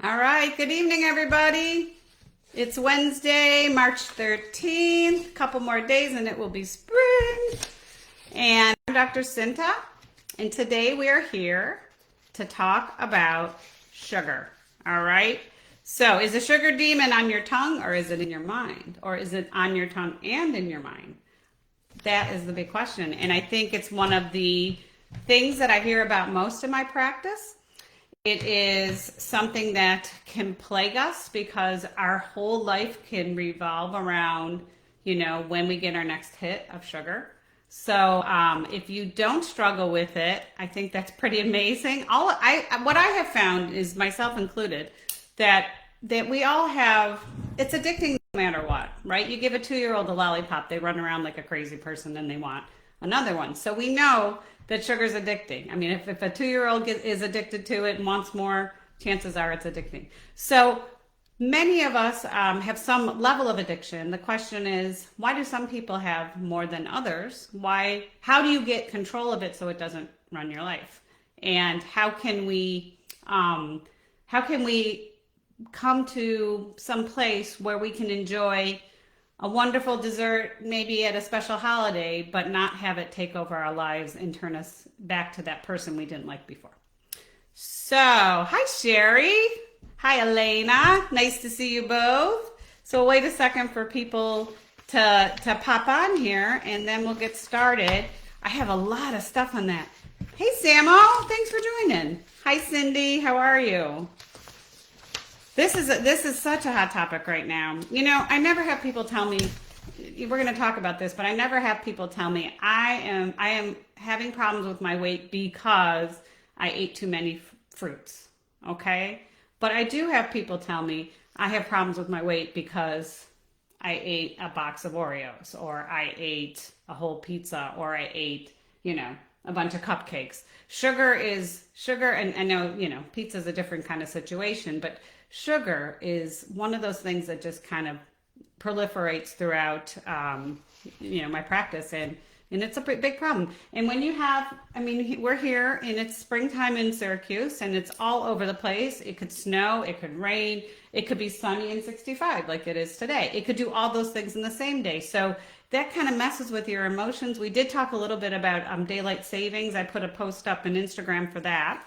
All right, good evening, everybody. It's Wednesday, March 13th. Couple more days and it will be spring. And I'm Dr. Cinta, and today we are here to talk about sugar. All right? So, is the sugar demon on your tongue or is it in your mind? Or is it on your tongue and in your mind? That is the big question. And I think it's one of the things that I hear about most in my practice. It is something that can plague us because our whole life can revolve around, when we get our next hit of sugar. So if you don't struggle with it, I think that's pretty amazing. What I have found is, myself included, that we all have, it's addicting no matter what, right? You give a 2-year-old a lollipop, they run around like a crazy person and they want another one. So we know that sugar is addicting. I mean, if a 2-year-old is addicted to it and wants more, chances are it's addicting. So many of us have some level of addiction. The question is, why do some people have more than others? How do you get control of it so it doesn't run your life? And how can we come to some place where we can enjoy a wonderful dessert, maybe at a special holiday, but not have it take over our lives and turn us back to that person we didn't like before. So, hi Sherry. Hi Elena. Nice to see you both. So wait a second for people to pop on here and then we'll get started. I have a lot of stuff on that. Hey Samo, thanks for joining. Hi Cindy, how are you? This is such a hot topic right now. I never have people tell me, we're going to talk about this, but I never have people tell me I am having problems with my weight because I ate too many fruits. Okay? But I do have people tell me I have problems with my weight because I ate a box of Oreos, or I ate a whole pizza, or I ate, a bunch of cupcakes. Sugar, and I know, pizza is a different kind of situation, but sugar is one of those things that just kind of proliferates throughout, my practice, and it's a big problem. And when you have, we're here and it's springtime in Syracuse and it's all over the place. It could snow, it could rain, it could be sunny and 65 like it is today. It could do all those things in the same day. So that kind of messes with your emotions. We did talk a little bit about daylight savings. I put a post up on Instagram for that.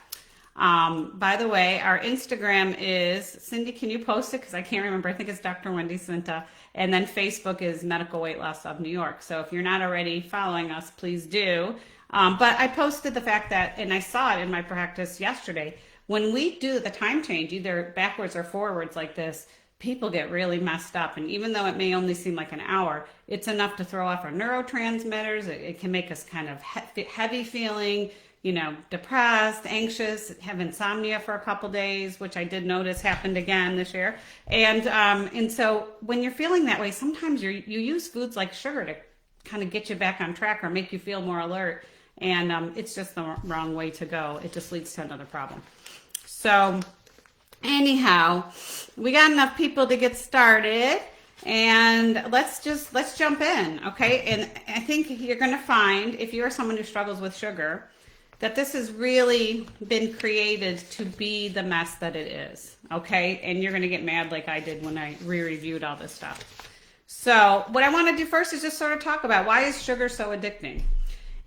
By the way, our Instagram is, Cindy, can you post it? Because I can't remember. I think it's Dr. Wendy Cinta. And then Facebook is Medical Weight Loss of New York. So if you're not already following us, please do. But I posted the fact that, and I saw it in my practice yesterday, when we do the time change, either backwards or forwards like this, people get really messed up. And even though it may only seem like an hour, it's enough to throw off our neurotransmitters. It can make us kind of heavy feeling, depressed, anxious, have insomnia for a couple days, which I did notice happened again this year. And so when you're feeling that way, sometimes you use foods like sugar to kind of get you back on track or make you feel more alert. And it's just the wrong way to go. It just leads to another problem. So anyhow, we got enough people to get started. And let's jump in, okay? And I think you're going to find, if you are someone who struggles with sugar, that this has really been created to be the mess that it is, okay? And you're going to get mad like I did when I re-reviewed all this stuff. So what I want to do first is just sort of talk about, why is sugar so addicting?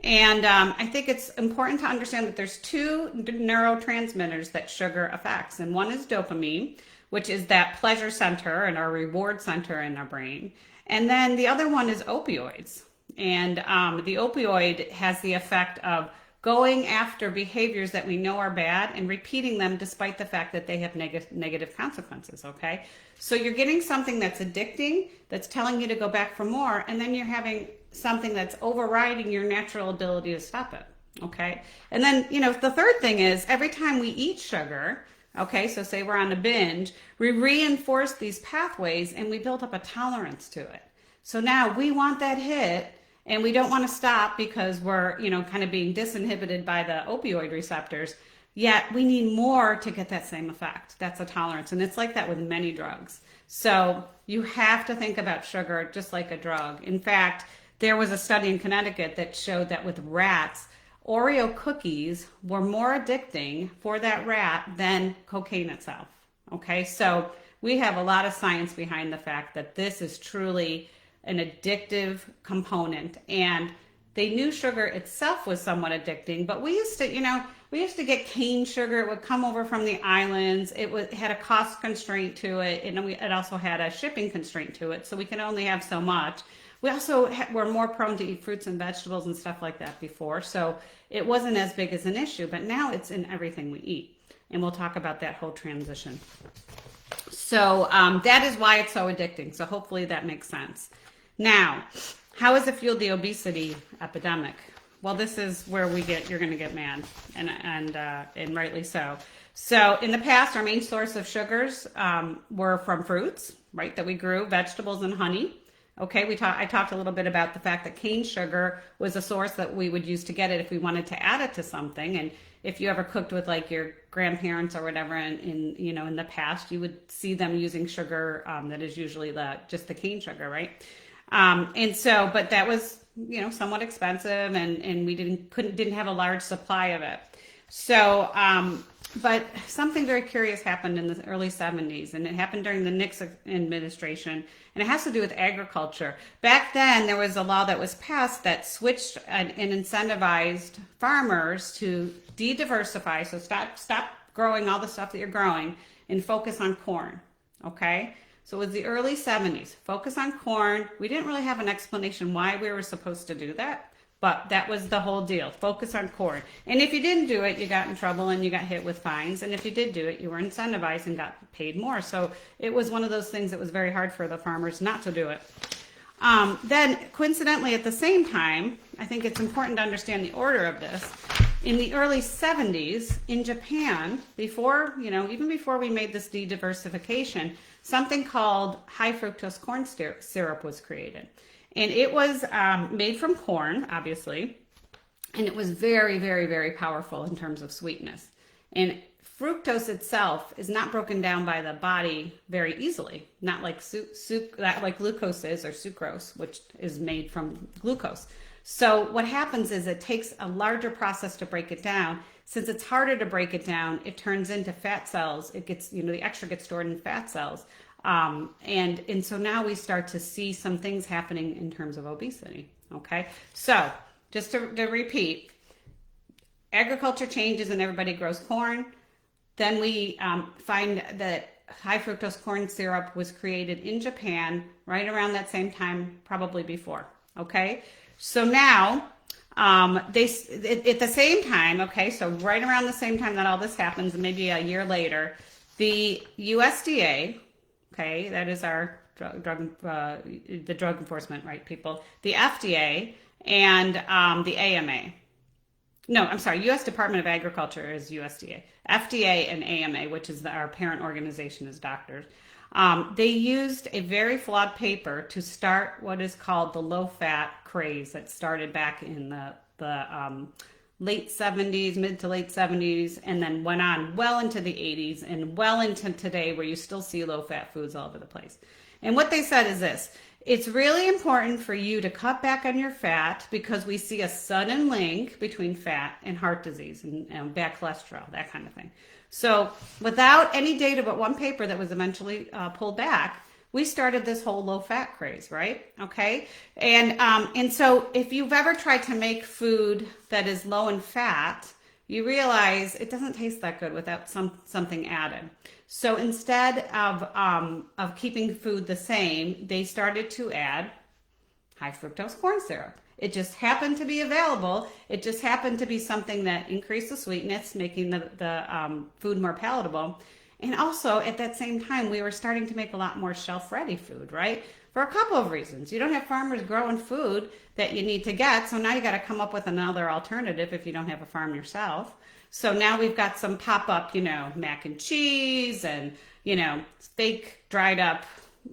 And I think it's important to understand that there's two neurotransmitters that sugar affects. And one is dopamine, which is that pleasure center and our reward center in our brain. And then the other one is opioids. And the opioid has the effect of going after behaviors that we know are bad and repeating them despite the fact that they have negative consequences, okay? So you're getting something that's addicting, that's telling you to go back for more, and then you're having something that's overriding your natural ability to stop it, okay? And then, the third thing is, every time we eat sugar, okay, so say we're on a binge, we reinforce these pathways and we build up a tolerance to it. So now we want that hit, and we don't want to stop because we're, kind of being disinhibited by the opioid receptors, yet we need more to get that same effect. That's a tolerance. And it's like that with many drugs. So you have to think about sugar just like a drug. In fact, there was a study in Connecticut that showed that with rats, Oreo cookies were more addicting for that rat than cocaine itself. Okay, so we have a lot of science behind the fact that this is truly an addictive component. And they knew sugar itself was somewhat addicting, but we used to, we used to get cane sugar. It would come over from the islands. It had a cost constraint to it, and it also had a shipping constraint to it, so we can only have so much. We also were more prone to eat fruits and vegetables and stuff like that before, so it wasn't as big as an issue, but now it's in everything we eat. And we'll talk about that whole transition. So that is why it's so addicting. So hopefully that makes sense. Now, how has it fueled the obesity epidemic? Well, this is where you're going to get mad, and rightly so. So in the past, our main source of sugars were from fruits, right, that we grew, vegetables and honey. Okay, I talked a little bit about the fact that cane sugar was a source that we would use to get it if we wanted to add it to something. And if you ever cooked with like your grandparents or whatever in the past, you would see them using sugar that is usually just the cane sugar, right? But that was somewhat expensive, and we didn't have a large supply of it. So but something very curious happened in the early 70s, and it happened during the Nixon administration, and it has to do with agriculture. Back then, there was a law that was passed that switched and incentivized farmers to de-diversify, so stop growing all the stuff that you're growing and focus on corn, okay? So it was the early 70s, focus on corn. We didn't really have an explanation why we were supposed to do that, but that was the whole deal, focus on corn. And if you didn't do it, you got in trouble and you got hit with fines. And if you did do it, you were incentivized and got paid more. So it was one of those things that was very hard for the farmers not to do it. Then coincidentally at the same time, I think it's important to understand the order of this. In the early 70s in Japan, even before we made this de-diversification, something called high fructose corn syrup was created. And it was made from corn, obviously, and it was very, very, very powerful in terms of sweetness. And fructose itself is not broken down by the body very easily, not like like glucose is, or sucrose, which is made from glucose. So what happens is it takes a larger process to break it down. Since it's harder to break it down, it turns into fat cells. It gets, the extra gets stored in fat cells. And so now we start to see some things happening in terms of obesity. Okay. So just to repeat, agriculture changes and everybody grows corn. Then we find that high fructose corn syrup was created in Japan right around that same time, probably before. Okay. So now, at the same time, okay, so right around the same time that all this happens, maybe a year later, the USDA, okay, that is our the drug enforcement, right, people, the FDA and the AMA. No, I'm sorry, U.S. Department of Agriculture is USDA. FDA and AMA, which is our parent organization as doctors. They used a very flawed paper to start what is called the low-fat craze that started back in the late 70s, mid to late 70s, and then went on well into the 80s and well into today, where you still see low-fat foods all over the place. And what they said is this: it's really important for you to cut back on your fat because we see a sudden link between fat and heart disease and bad cholesterol, that kind of thing. So without any data but one paper that was eventually pulled back, we started this whole low-fat craze, right? Okay, and so if you've ever tried to make food that is low in fat, you realize it doesn't taste that good without something added. So instead of keeping food the same, they started to add high fructose corn syrup. It just happened to be available. It just happened to be something that increased the sweetness, making the food more palatable. And also, at that same time, we were starting to make a lot more shelf-ready food, right? For a couple of reasons. You don't have farmers growing food that you need to get, so now you got to come up with another alternative if you don't have a farm yourself. So now we've got some pop-up, mac and cheese and, fake dried up,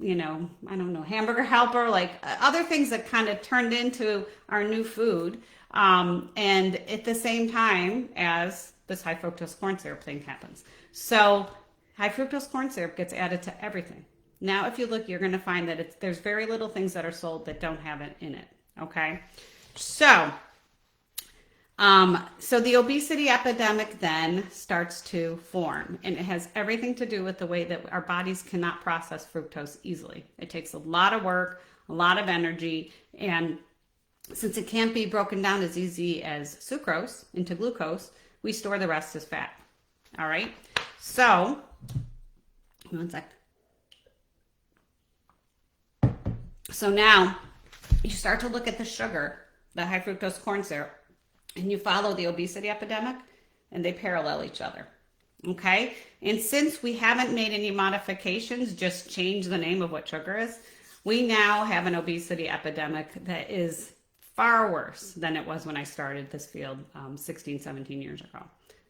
hamburger helper, like other things that kind of turned into our new food. And at the same time as this high fructose corn syrup thing happens. So high fructose corn syrup gets added to everything. Now, if you look, you're going to find that there's very little things that are sold that don't have it in it. Okay. So So the obesity epidemic then starts to form, and it has everything to do with the way that our bodies cannot process fructose easily. It takes a lot of work, a lot of energy, and since it can't be broken down as easy as sucrose into glucose, we store the rest as fat. All right. So, one sec. So now you start to look at the sugar, the high fructose corn syrup, and you follow the obesity epidemic, and they parallel each other. Okay? And since we haven't made any modifications, just change the name of what sugar is, we now have an obesity epidemic that is far worse than it was when I started this field 16, 17 years ago.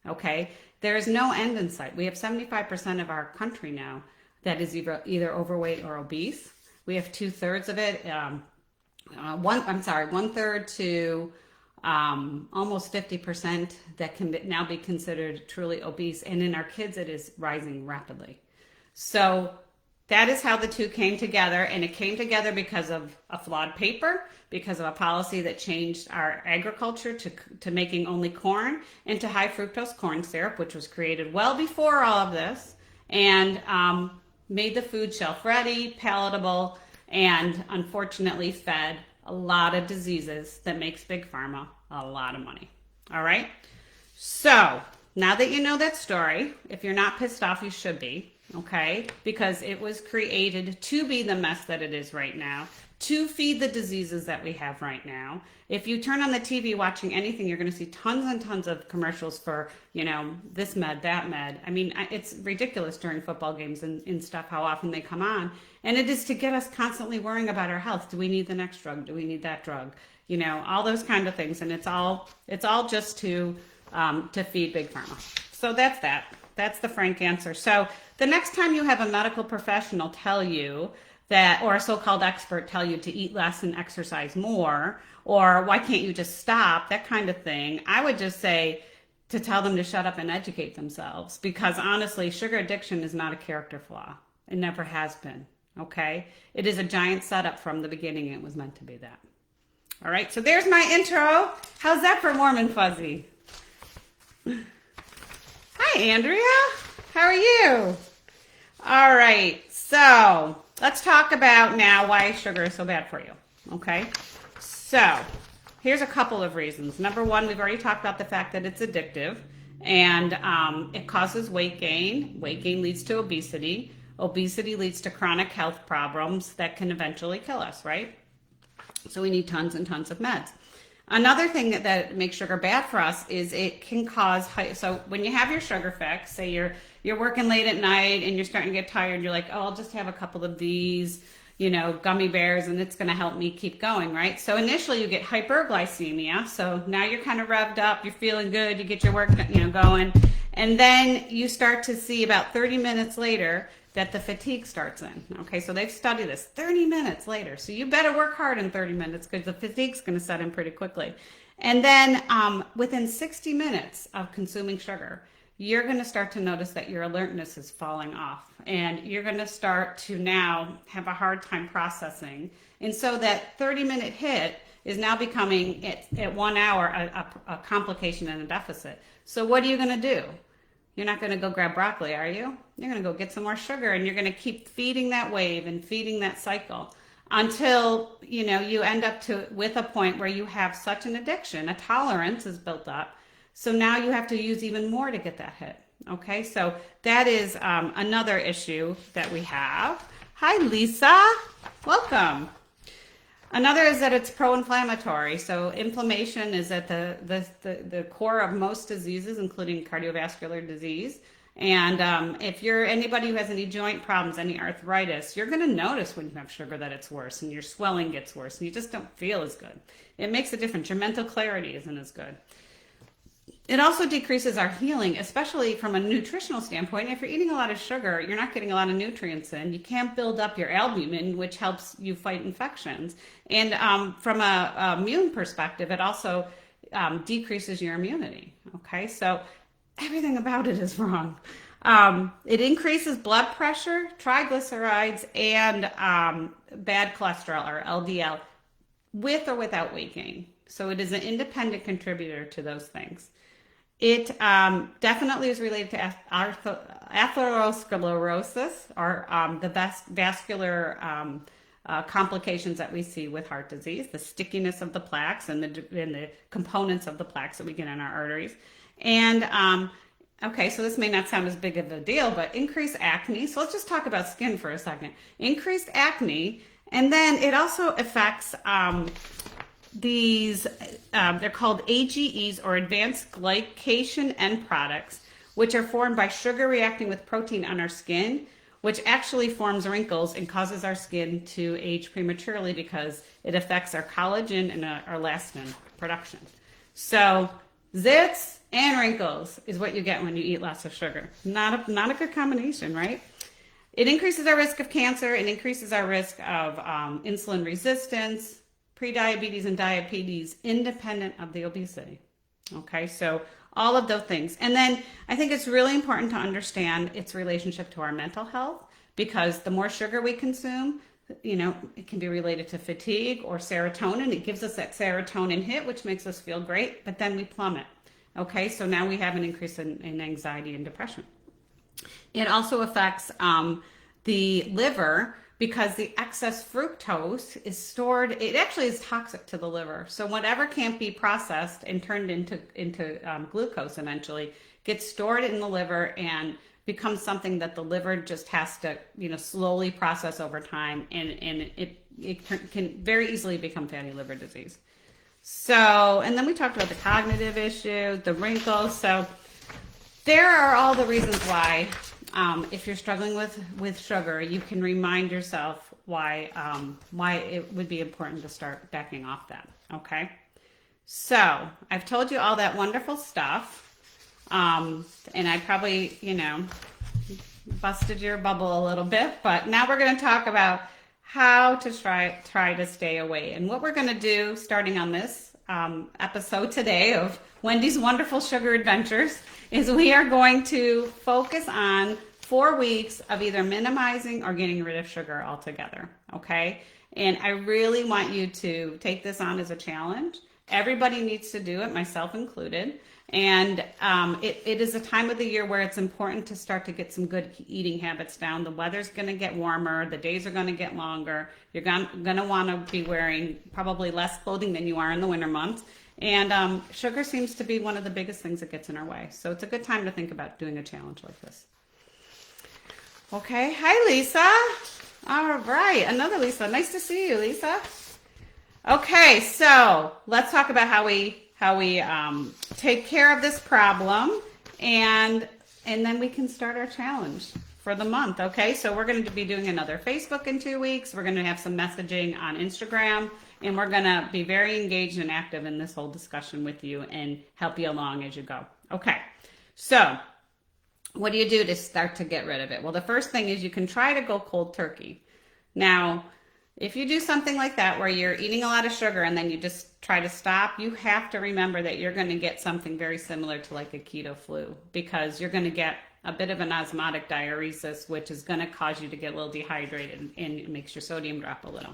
Okay? There is no end in sight. We have 75% of our country now that is either overweight or obese. We have 2/3 of it, one third to almost 50% that can now be considered truly obese. And in our kids, it is rising rapidly. So that is how the two came together. And it came together because of a flawed paper, because of a policy that changed our agriculture to making only corn and to high fructose corn syrup, which was created well before all of this, and made the food shelf ready, palatable, and unfortunately fed a lot of diseases that makes Big Pharma a lot of money. All right. So now that you know that story, if you're not pissed off, you should be, okay? Because it was created to be the mess that it is right now, to feed the diseases that we have right now. If you turn on the TV watching anything, you're going to see tons and tons of commercials for, this med, that med. I mean, it's ridiculous during football games and stuff how often they come on. And it is to get us constantly worrying about our health. Do we need the next drug? Do we need that drug? All those kind of things. And it's all just to feed Big Pharma. So that's that. That's the frank answer. So the next time you have a medical professional tell you that, or a so-called expert tell you to eat less and exercise more, or why can't you just stop, that kind of thing, I would just say to tell them to shut up and educate themselves, because honestly, sugar addiction is not a character flaw. It never has been, okay? It is a giant setup from the beginning. It was meant to be that. All right, so there's my intro. How's that for warm and fuzzy? Hi, Andrea. How are you? All right, so let's talk about now why sugar is so bad for you, okay? So here's a couple of reasons. Number one, we've already talked about the fact that it's addictive, and it causes weight gain. Weight gain leads to obesity. Obesity leads to chronic health problems that can eventually kill us, right? So we need tons and tons of meds. Another thing that makes sugar bad for us is it can cause so when you have your sugar fix, say you're working late at night and you're starting to get tired, you're like, oh, I'll just have a couple of these, gummy bears, and it's going to help me keep going, right? So initially you get hyperglycemia. So now you're kind of revved up, you're feeling good, you get your work, going, and then you start to see about 30 minutes later that the fatigue starts in. Okay, so they've studied this 30 minutes later. So you better work hard in 30 minutes because the fatigue's going to set in pretty quickly. And then within 60 minutes of consuming sugar, you're going to start to notice that your alertness is falling off, and you're going to start to now have a hard time processing. And so that 30-minute hit is now becoming, at 1 hour, a complication and a deficit. So what are you going to do? You're not going to go grab broccoli, are you? You're going to go get some more sugar, and you're going to keep feeding that wave and feeding that cycle until, you end up with a point where you have such an addiction, a tolerance is built up. So now you have to use even more to get that hit. Okay, so that is another issue that we have. Hi, Lisa. Welcome. Another is that it's pro-inflammatory. So inflammation is at the core of most diseases, including cardiovascular disease. And if you're anybody who has any joint problems, any arthritis, you're going to notice when you have sugar that it's worse, and your swelling gets worse, and you just don't feel as good. It makes a difference. Your mental clarity isn't as good. It also decreases our healing, especially from a nutritional standpoint. If you're eating a lot of sugar, you're not getting a lot of nutrients in. You can't build up your albumin, which helps you fight infections. And from a immune perspective, it also decreases your immunity. Okay, so everything about it is wrong. It increases blood pressure, triglycerides, and bad cholesterol, or LDL, with or without weight gain. So it is an independent contributor to those things. It definitely is related to atherosclerosis, or the vascular complications that we see with heart disease, the stickiness of the plaques and the components of the plaques that we get in our arteries. And okay, so this may not sound as big of a deal, but increased acne. So let's just talk about skin for a second. Increased acne, and then it also affects they're called AGEs, or advanced glycation end products, which are formed by sugar reacting with protein on our skin, which actually forms wrinkles and causes our skin to age prematurely because it affects our collagen and our elastin production. So zits and wrinkles is what you get when you eat lots of sugar. Not a good combination, right? It increases our risk of cancer. It increases our risk of insulin resistance, prediabetes, and diabetes, independent of the obesity. Okay, so all of those things. And then I think it's really important to understand its relationship to our mental health, because the more sugar we consume, it can be related to fatigue or serotonin. It gives us that serotonin hit, which makes us feel great, but then we plummet. Okay, so now we have an increase in anxiety and depression. It also affects the liver, because the excess fructose is stored. It actually is toxic to the liver. So whatever can't be processed and turned into glucose eventually gets stored in the liver and becomes something that the liver just has to slowly process over time, and it can very easily become fatty liver disease. So, and then we talked about the cognitive issue, the wrinkles. So there are all the reasons why, if you're struggling with sugar, you can remind yourself why it would be important to start backing off that. Okay, so I've told you all that wonderful stuff, and I probably busted your bubble a little bit, but now we're going to talk about how to try to stay away. And what we're going to do, starting on this episode today of Wendy's Wonderful Sugar Adventures, is we are going to focus on 4 weeks of either minimizing or getting rid of sugar altogether, okay? And I really want you to take this on as a challenge. Everybody needs to do it, myself included. And it is a time of the year where it's important to start to get some good eating habits down. The weather's going to get warmer. The days are going to get longer. You're going to want to be wearing probably less clothing than you are in the winter months. And sugar seems to be one of the biggest things that gets in our way. So it's a good time to think about doing a challenge like this. Okay. Hi, Lisa. All right. Another Lisa. Nice to see you, Lisa. Okay. So let's talk about how we take care of this problem, and then we can start our challenge for the month. Okay, so we're going to be doing another Facebook in 2 weeks. We're going to have some messaging on Instagram, and we're going to be very engaged and active in this whole discussion with you and help you along as you go. Okay, so what do you do to start to get rid of it? Well, the first thing is you can try to go cold turkey. Now, if you do something like that where you're eating a lot of sugar and then you just try to stop, you have to remember that you're going to get something very similar to like a keto flu, because you're going to get a bit of an osmotic diuresis, which is going to cause you to get a little dehydrated, and it makes your sodium drop a little.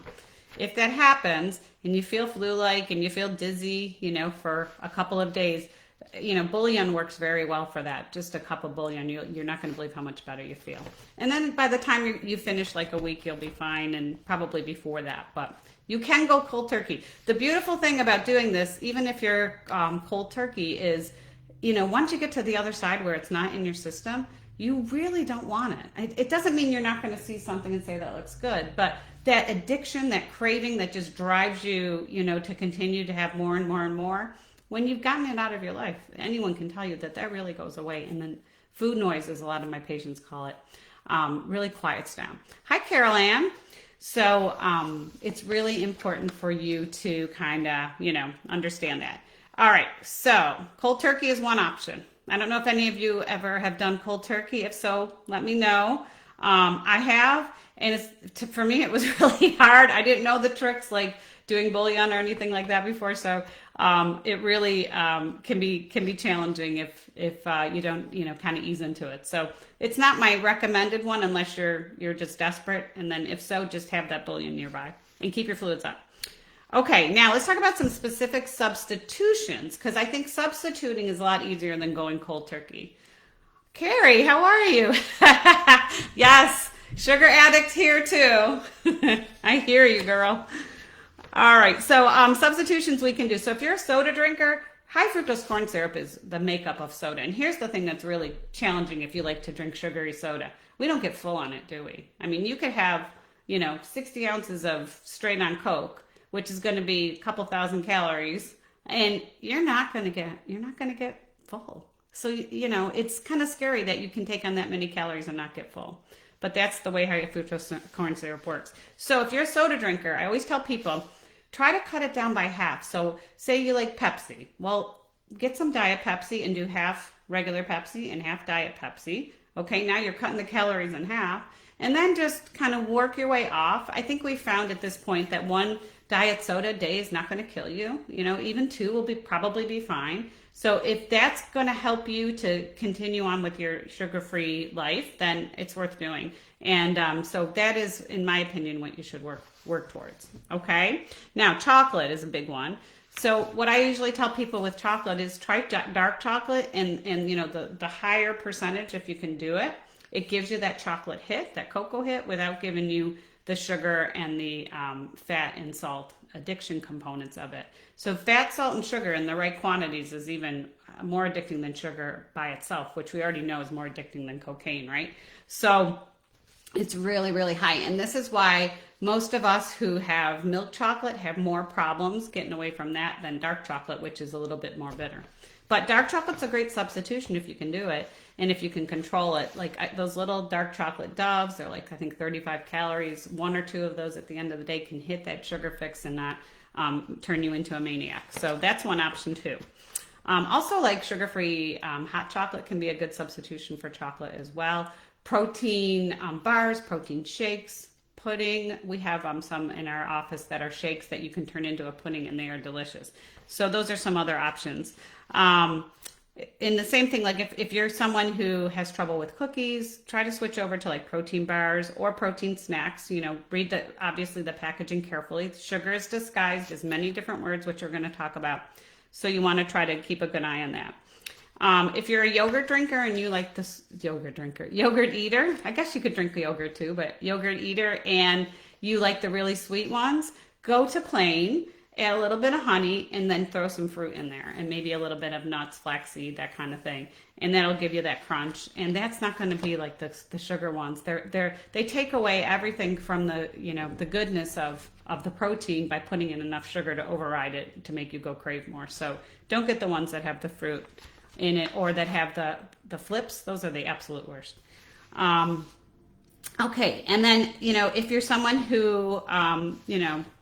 If that happens and you feel flu-like and you feel dizzy, for a couple of days, bouillon works very well for that. Just a cup of bouillon, you're not going to believe how much better you feel. And then by the time you finish like a week, you'll be fine, and probably before that. But you can go cold turkey. The beautiful thing about doing this, even if you're cold turkey, is, once you get to the other side where it's not in your system, you really don't want it. It doesn't mean you're not going to see something and say that looks good, but that addiction, that craving that just drives you, to continue to have more and more and more, when you've gotten it out of your life, anyone can tell you that really goes away. And then food noise, as a lot of my patients call it, really quiets down. Hi, Carol Ann. So it's really important for you to kind of, understand that. All right, so cold turkey is one option. I don't know if any of you ever have done cold turkey. If so, let me know. I have, and for me, it was really hard. I didn't know the tricks like doing bouillon or anything like that before, so it really can be challenging if you don't kind of ease into it. So it's not my recommended one unless you're just desperate, and then if so, just have that bouillon nearby and keep your fluids up. Okay, now let's talk about some specific substitutions because I think substituting is a lot easier than going cold turkey. Carrie, how are you? Yes, sugar addict here too. I hear you, girl. All right, so substitutions we can do. So if you're a soda drinker, high fructose corn syrup is the makeup of soda. And here's the thing that's really challenging if you like to drink sugary soda. We don't get full on it, do we? I mean, you could have, 60 ounces of straight on Coke, which is going to be a couple thousand calories, and you're not going to get full. So, it's kind of scary that you can take on that many calories and not get full. But that's the way high fructose corn syrup works. So if you're a soda drinker, I always tell people, try to cut it down by half. So say you like Pepsi. Well, get some Diet Pepsi and do half regular Pepsi and half Diet Pepsi. Okay, now you're cutting the calories in half. And then just kind of work your way off. I think we found at this point that one diet soda a day is not going to kill you. Even two will probably be fine. So if that's going to help you to continue on with your sugar-free life, then it's worth doing. And so that is, in my opinion, what you should work towards. Okay. Now, chocolate is a big one. So what I usually tell people with chocolate is try dark chocolate, and the higher percentage if you can do it. It gives you that chocolate hit, that cocoa hit, without giving you the sugar and the fat and salt addiction components of it. So fat, salt, and sugar in the right quantities is even more addicting than sugar by itself, which we already know is more addicting than cocaine, right? So it's really, really high. And this is why most of us who have milk chocolate have more problems getting away from that than dark chocolate, which is a little bit more bitter. But dark chocolate's a great substitution if you can do it and if you can control it. Like those little dark chocolate doves, they're like, I think 35 calories. One or two of those at the end of the day can hit that sugar fix and not turn you into a maniac. So that's one option too. Also, like sugar-free hot chocolate can be a good substitution for chocolate as well. Protein bars, protein shakes, pudding. We have some in our office that are shakes that you can turn into a pudding, and they are delicious. So those are some other options. And the same thing, like if you're someone who has trouble with cookies, try to switch over to like protein bars or protein snacks. Read obviously the packaging carefully. Sugar is disguised as many different words, which we're going to talk about. So you want to try to keep a good eye on that. If you're a yogurt drinker and you like this yogurt eater, I guess you could drink yogurt too, but yogurt eater, and you like the really sweet ones, go to plain, add a little bit of honey, and then throw some fruit in there and maybe a little bit of nuts, flaxseed, that kind of thing. And that'll give you that crunch. And that's not going to be like the sugar ones. They take away everything from the goodness of the protein by putting in enough sugar to override it to make you go crave more. So don't get the ones that have the fruit in it or that have the flips. Those are the absolute worst. Okay, and then, if you're someone who,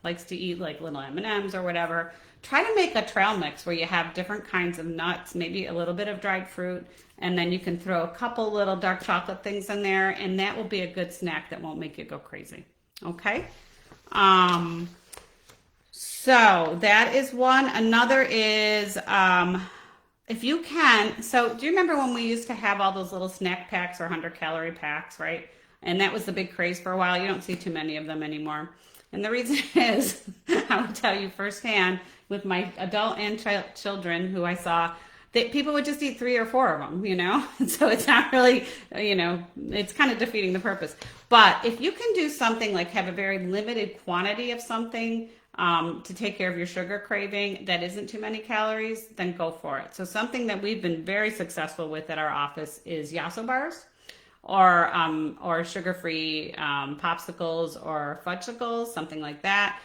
likes to eat like little M&Ms or whatever, try to make a trail mix where you have different kinds of nuts, maybe a little bit of dried fruit, and then you can throw a couple little dark chocolate things in there, and that will be a good snack that won't make you go crazy. Okay? So that is one. Another is, if you can, so do you remember when we used to have all those little snack packs or 100-calorie packs, right? And that was the big craze for a while. You don't see too many of them anymore. And the reason is, I will tell you firsthand, with my adult and children who I saw, that people would just eat 3 or 4 of them, And so it's not really, it's kind of defeating the purpose. But if you can do something like have a very limited quantity of something to take care of your sugar craving that isn't too many calories, then go for it. So something that we've been very successful with at our office is Yasso bars. Or sugar-free popsicles or fudgesicles, something like that.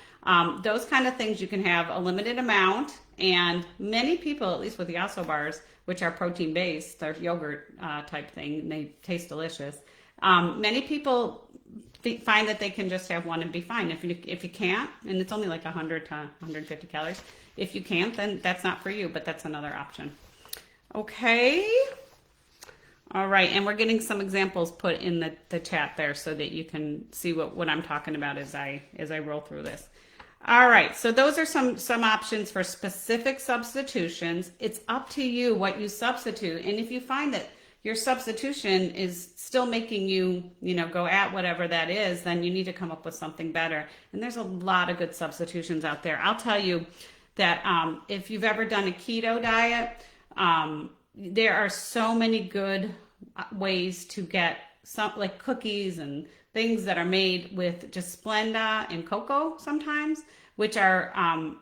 Those kind of things you can have a limited amount, and many people, at least with Yasso bars, which are protein-based, they're yogurt type thing, and they taste delicious. Many people find that they can just have one and be fine. If you can't, and it's only like 100 to 150 calories, if you can't, then that's not for you, but that's another option. Okay. All right, and we're getting some examples put in the chat there so that you can see what I'm talking about as I roll through this. All right, so those are some options for specific substitutions. It's up to you what you substitute, and if you find that your substitution is still making you, go at whatever that is, then you need to come up with something better. And there's a lot of good substitutions out there. I'll tell you that if you've ever done a keto diet, there are so many good ways to get some, like cookies and things that are made with just Splenda and cocoa sometimes, which are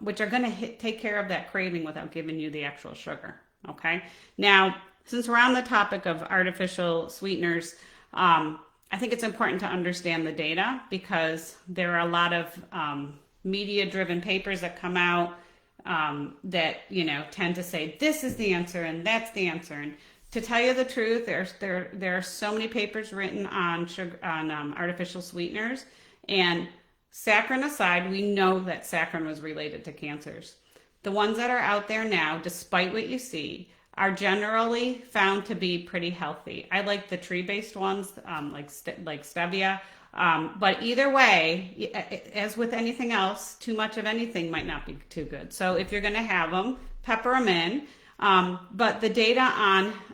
going to take care of that craving without giving you the actual sugar. Okay. Now, since we're on the topic of artificial sweeteners, I think it's important to understand the data, because there are a lot of media-driven papers that come out that tend to say this is the answer and that's the answer. And to tell you the truth, there are so many papers written on sugar, on artificial sweeteners, and saccharin aside, we know that saccharin was related to cancers. The ones that are out there now, despite what you see, are generally found to be pretty healthy. I like the tree-based ones, like stevia. But either way, as with anything else, too much of anything might not be too good. So if you're going to have them, pepper them in. But the data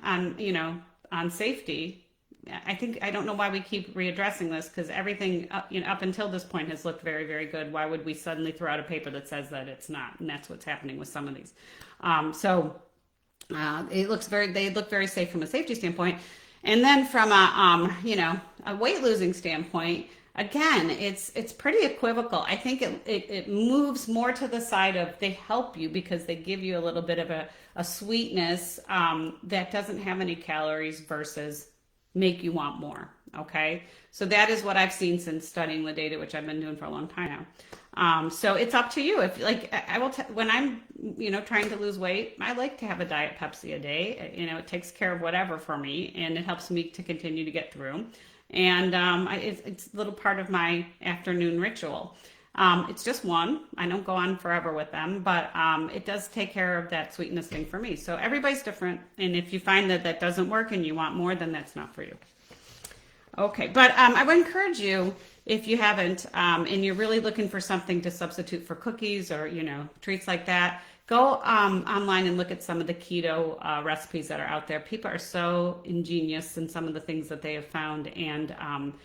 on safety, I don't know why we keep readdressing this, because everything up until this point has looked very, very good. Why would we suddenly throw out a paper that says that it's not? And that's what's happening with some of these. They look very safe from a safety standpoint. And then from a weight losing standpoint, again, it's pretty equivocal. I think it moves more to the side of they help you because they give you a little bit of a sweetness that doesn't have any calories versus make you want more. Okay, so that is what I've seen since studying the data, which I've been doing for a long time now. So it's up to you. If I will when I'm trying to lose weight, I like to have a Diet Pepsi a day. It takes care of whatever for me, and it helps me to continue to get through. And it's a little part of my afternoon ritual. It's just one. I don't go on forever with them, but it does take care of that sweetness thing for me. So everybody's different, and if you find that doesn't work and you want more, then that's not for you. Okay, but I would encourage you, if you haven't, and you're really looking for something to substitute for cookies or treats like that, go online and look at some of the keto recipes that are out there. People are so ingenious in some of the things that they have found and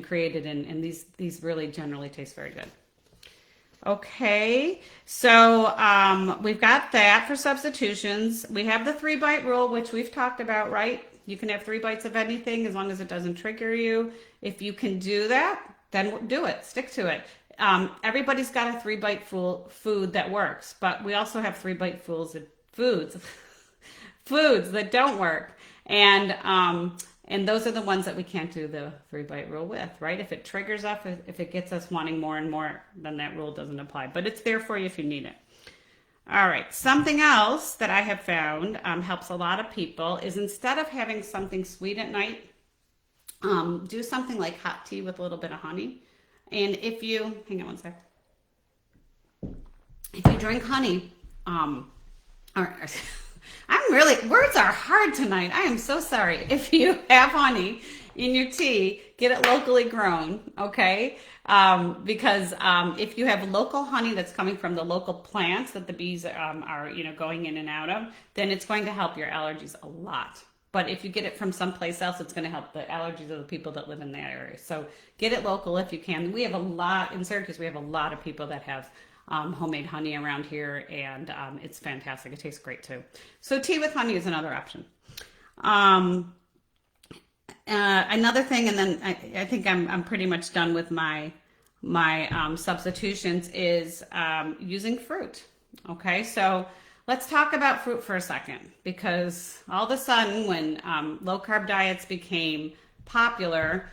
created, and these really generally taste very good. Okay, so we've got that for substitutions. We have the 3-bite rule, which we've talked about, right? You can have 3 bites of anything as long as it doesn't trigger you. If you can do that, then do it. Stick to it. Everybody's got a 3-bite food that works, but we also have 3-bite foods that don't work, and those are the ones that we can't do the 3-bite rule with, right? If it triggers us, if it gets us wanting more and more, then that rule doesn't apply. But it's there for you if you need it. All right, something else that I have found helps a lot of people is, instead of having something sweet at night, do something like hot tea with a little bit of honey. And if you, hang on one sec. If you drink honey, words are hard tonight. I am so sorry. If you have honey in your tea, get it locally grown, okay? Because if you have local honey that's coming from the local plants that the bees are going in and out of, then it's going to help your allergies a lot. But if you get it from someplace else, it's going to help the allergies of the people that live in that area. So get it local if you can. We have a lot in Syracuse. We have a lot of people that have homemade honey around here, and it's fantastic. It tastes great too. So tea with honey is another option. Another thing, and then I think I'm pretty much done with my substitutions, is using fruit. Okay, so let's talk about fruit for a second, because all of a sudden when low carb diets became popular,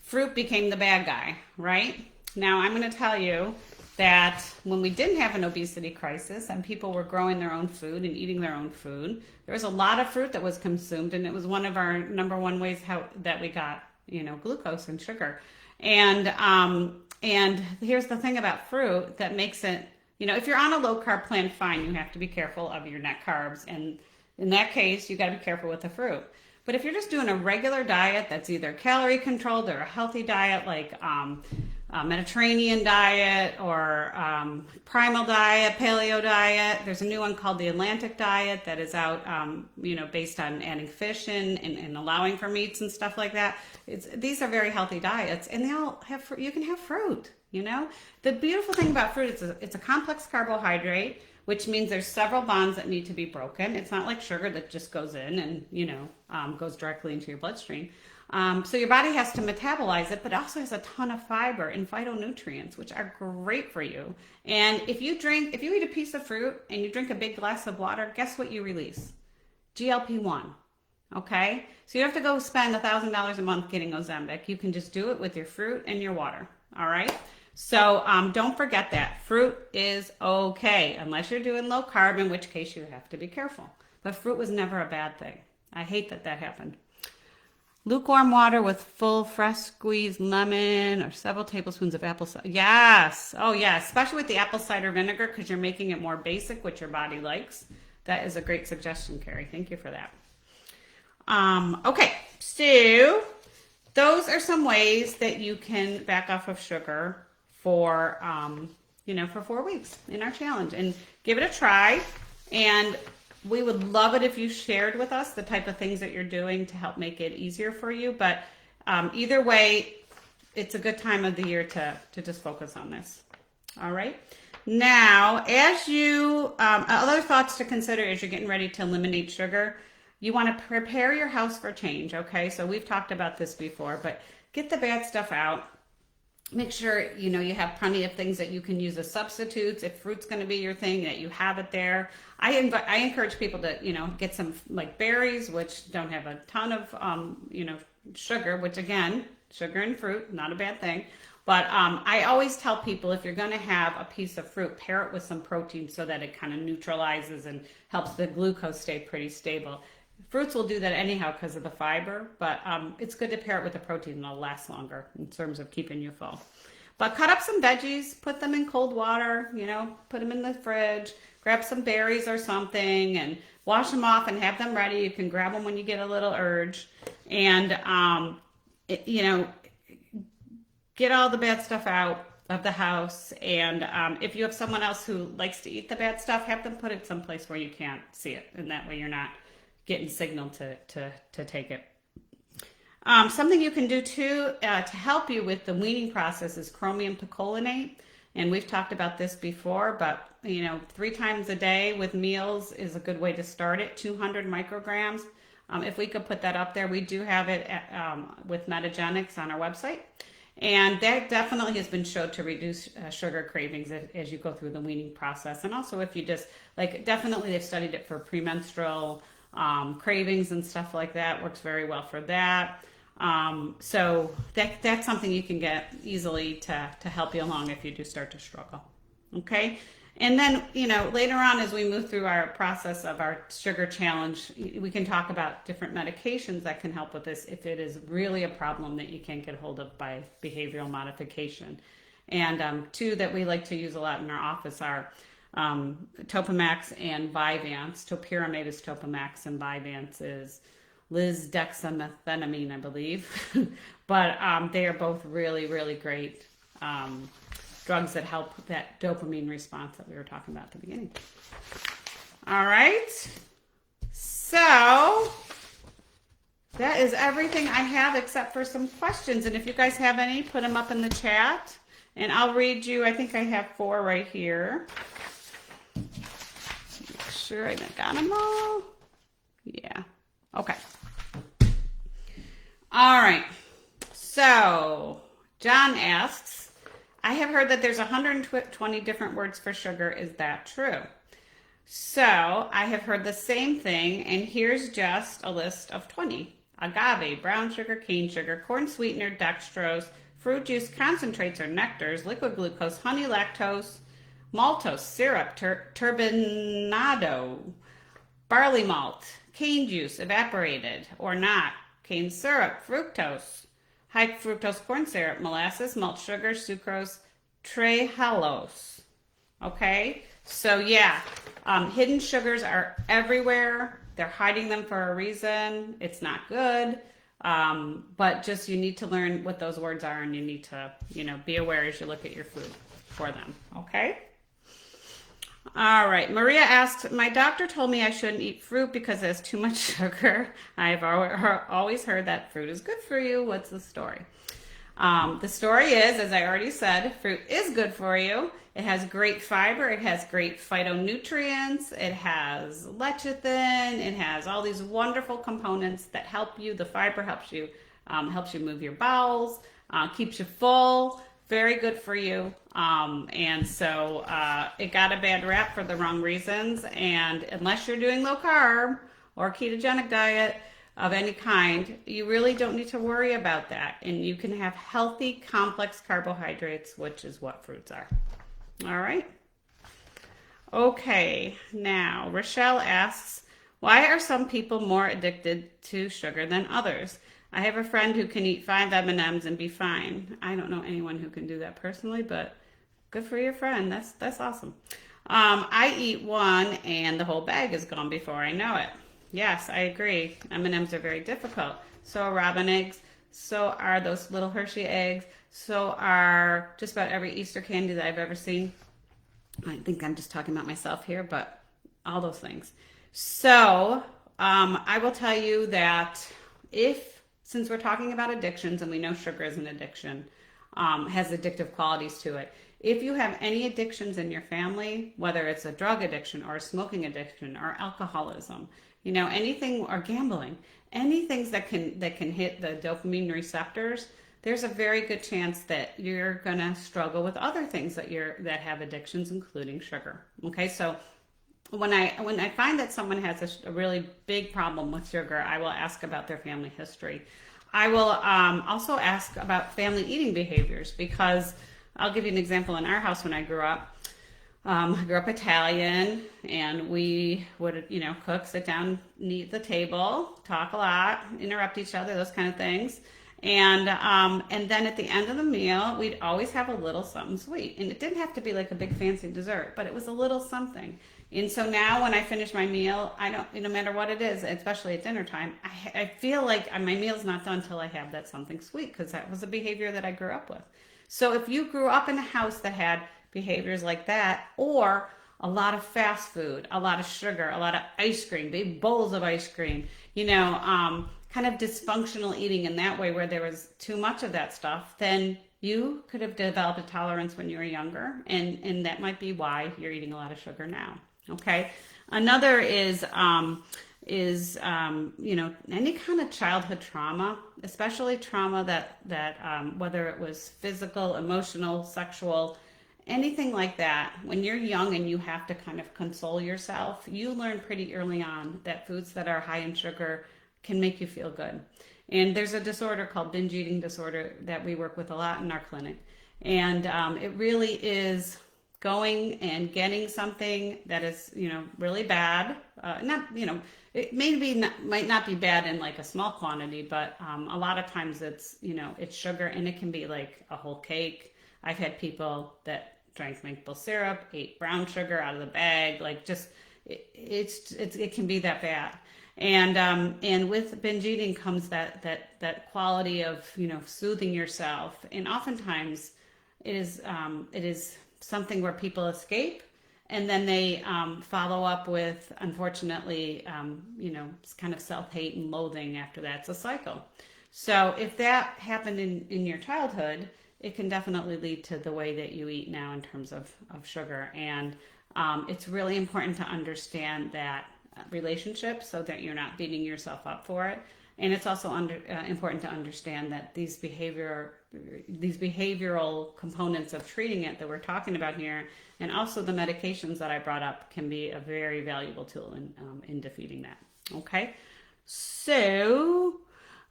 fruit became the bad guy, right? Now I'm going to tell you that when we didn't have an obesity crisis and people were growing their own food and eating their own food, there was a lot of fruit that was consumed, and it was one of our number one ways that we got, glucose and sugar. And here's the thing about fruit that makes it, if you're on a low carb plan, fine, you have to be careful of your net carbs, and in that case, you got to be careful with the fruit. But if you're just doing a regular diet that's either calorie controlled or a healthy diet like a Mediterranean diet or primal diet, paleo diet. There's a new one called the Atlantic diet that is out, based on adding fish in and allowing for meats and stuff like that. These are very healthy diets, and they all have. You can have fruit. The beautiful thing about fruit is it's a complex carbohydrate, which means there's several bonds that need to be broken. It's not like sugar that just goes in and goes directly into your bloodstream. So your body has to metabolize it, but it also has a ton of fiber and phytonutrients, which are great for you. And if you eat a piece of fruit and you drink a big glass of water, guess what you release? GLP-1. Okay? So you don't have to go spend $1,000 a month getting Ozempic. You can just do it with your fruit and your water. All right? So don't forget that. Fruit is okay, unless you're doing low carb, in which case you have to be careful. But fruit was never a bad thing. I hate that happened. Lukewarm water with full fresh squeezed lemon or several tablespoons of apple cider. Yes. Oh, yeah. Especially with the apple cider vinegar because you're making it more basic, which your body likes. That is a great suggestion, Carrie. Thank you for that. Okay. So those are some ways that you can back off of sugar for 4 weeks in our challenge and give it a try. And we would love it if you shared with us the type of things that you're doing to help make it easier for you. But either way, it's a good time of the year to just focus on this. All right. Now, as you, other thoughts to consider as you're getting ready to eliminate sugar, you want to prepare your house for change. Okay. So we've talked about this before, but get the bad stuff out. Make sure, you have plenty of things that you can use as substitutes. If fruit's going to be your thing, that you have it there. I encourage people to, get some like berries, which don't have a ton of, sugar, which again, sugar and fruit, not a bad thing. But I always tell people if you're going to have a piece of fruit, pair it with some protein so that it kind of neutralizes and helps the glucose stay pretty stable. Fruits will do that anyhow because of the fiber, but it's good to pair it with the protein and it'll last longer in terms of keeping you full. But cut up some veggies, put them in cold water, put them in the fridge, grab some berries or something and wash them off and have them ready. You can grab them when you get a little urge and, get all the bad stuff out of the house. And if you have someone else who likes to eat the bad stuff, have them put it someplace where you can't see it. And that way you're not getting signaled to take it. Something you can do too to help you with the weaning process is chromium picolinate. And we've talked about this before, but 3 times a day with meals is a good way to start it. 200 micrograms. If we could put that up there, we do have it with Metagenics on our website. And that definitely has been shown to reduce sugar cravings as you go through the weaning process. And also if you just, definitely they've studied it for premenstrual cravings and stuff like that. Works very well for that. So that's something you can get easily to help you along if you do start to struggle. Okay. And then, later on as we move through our process of our sugar challenge, we can talk about different medications that can help with this if it is really a problem that you can't get hold of by behavioral modification. And 2 that we like to use a lot in our office are Topamax and Vyvanse. Topiramate is Topamax and Vyvanse is lisdexamfetamine, I believe. But they are both really, really great drugs that help that dopamine response that we were talking about at the beginning. All right. So that is everything I have except for some questions. And if you guys have any, put them up in the chat. And I'll read you. I think I have 4 right here. Make sure I got them all. Yeah. Okay. All right. So John asks, I have heard that there's 120 different words for sugar. Is that true? So I have heard the same thing, and here's just a list of 20. Agave, brown sugar, cane sugar, corn sweetener, dextrose, fruit juice, concentrates or nectars, liquid glucose, honey, lactose, maltose, syrup, turbinado, barley malt, cane juice, evaporated or not, cane syrup, fructose, high fructose corn syrup, molasses, malt sugar, sucrose, trehalose. Okay, so yeah, hidden sugars are everywhere. They're hiding them for a reason. It's not good. But just you need to learn what those words are, and you need to, be aware as you look at your food for them. Okay? All right. Maria asked, my doctor told me I shouldn't eat fruit because it has too much sugar. I've always heard that fruit is good for you. What's the story? The story is, as I already said, fruit is good for you. It has great fiber. It has great phytonutrients. It has lecithin. It has all these wonderful components that help you. The fiber helps you move your bowels, keeps you full. Very good for you. And so it got a bad rap for the wrong reasons. And unless you're doing low carb or ketogenic diet of any kind, you really don't need to worry about that. And you can have healthy, complex carbohydrates, which is what fruits are. All right. Okay. Now, Rochelle asks, why are some people more addicted to sugar than others? I have a friend who can eat 5 M&Ms and be fine. I don't know anyone who can do that personally, but good for your friend. That's awesome. I eat one and the whole bag is gone before I know it. Yes, I agree. M&Ms are very difficult. So are robin eggs. So are those little Hershey eggs. So are just about every Easter candy that I've ever seen. I think I'm just talking about myself here, but all those things. So I will tell you that since we're talking about addictions and we know sugar is an addiction, has addictive qualities to it. If you have any addictions in your family, whether it's a drug addiction or a smoking addiction or alcoholism, anything, or gambling, anything that can hit the dopamine receptors, there's a very good chance that you're gonna struggle with other things that have addictions, including sugar. Okay, so when I find that someone has a really big problem with sugar, I will ask about their family history. I will also ask about family eating behaviors, because I'll give you an example. In our house, when I grew up Italian, and we would, cook, sit down, eat at the table, talk a lot, interrupt each other, those kind of things. And then at the end of the meal, we'd always have a little something sweet. And it didn't have to be like a big fancy dessert, but it was a little something. And so now when I finish my meal, I don't, no matter what it is, especially at dinner time, I feel like my meal's not done until I have that something sweet, because that was a behavior that I grew up with. So if you grew up in a house that had behaviors like that, or a lot of fast food, a lot of sugar, a lot of ice cream, big bowls of ice cream, kind of dysfunctional eating in that way, where there was too much of that stuff, then you could have developed a tolerance when you were younger, and that might be why you're eating a lot of sugar now. Okay. Another is any kind of childhood trauma, especially trauma that whether it was physical, emotional, sexual, anything like that. When you're young and you have to kind of console yourself, you learn pretty early on that foods that are high in sugar can make you feel good. And there's a disorder called binge eating disorder that we work with a lot in our clinic. And it really is going and getting something that is, really bad. It might not be bad in like a small quantity, but a lot of times it's sugar, and it can be like a whole cake. I've had people that drank maple syrup, ate brown sugar out of the bag, like just it can be that bad. And with binge eating comes that quality of soothing yourself, and oftentimes it is something where people escape, and then they follow up with, unfortunately, kind of self-hate and loathing after that. It's a cycle. So if that happened in your childhood, it can definitely lead to the way that you eat now in terms of sugar. And it's really important to understand that relationship so that you're not beating yourself up for it. And it's also important to understand that these behavioral components of treating it that we're talking about here, and also the medications that I brought up, can be a very valuable tool in defeating that. Okay, so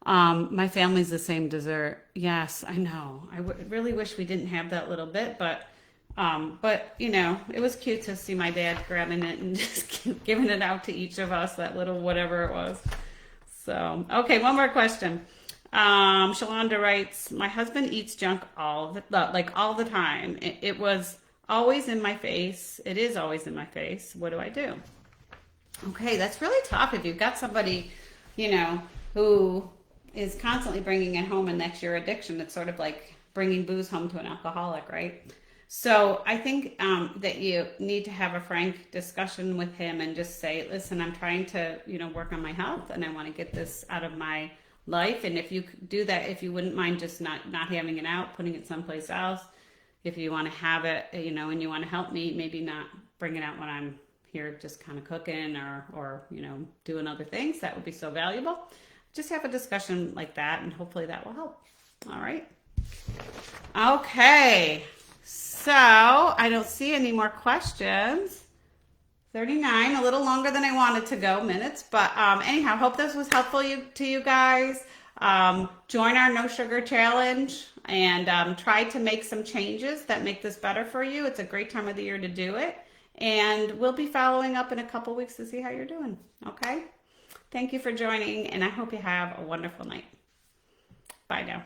my family's the same dessert. Yes, I know. I really wish we didn't have that little bit, but it was cute to see my dad grabbing it and just giving it out to each of us, that little whatever it was. So, okay, one more question. Shalonda writes, my husband eats junk all the time. It was always in my face. It is always in my face. What do I do? Okay, that's really tough if you've got somebody, who is constantly bringing it home and that's your addiction. It's sort of like bringing booze home to an alcoholic, right? So I think that you need to have a frank discussion with him and just say, listen, I'm trying to, work on my health and I want to get this out of my life. And if you do that, if you wouldn't mind just not having it out, putting it someplace else, if you want to have it, and you want to help me, maybe not bring it out when I'm here just kind of cooking or doing other things, that would be so valuable. Just have a discussion like that and hopefully that will help. All right. Okay. So I don't see any more questions. 39, a little longer than I wanted to go, minutes. But anyhow, hope this was helpful to you guys. Join our No Sugar Challenge and try to make some changes that make this better for you. It's a great time of the year to do it. And we'll be following up in a couple weeks to see how you're doing. Okay? Thank you for joining, and I hope you have a wonderful night. Bye now.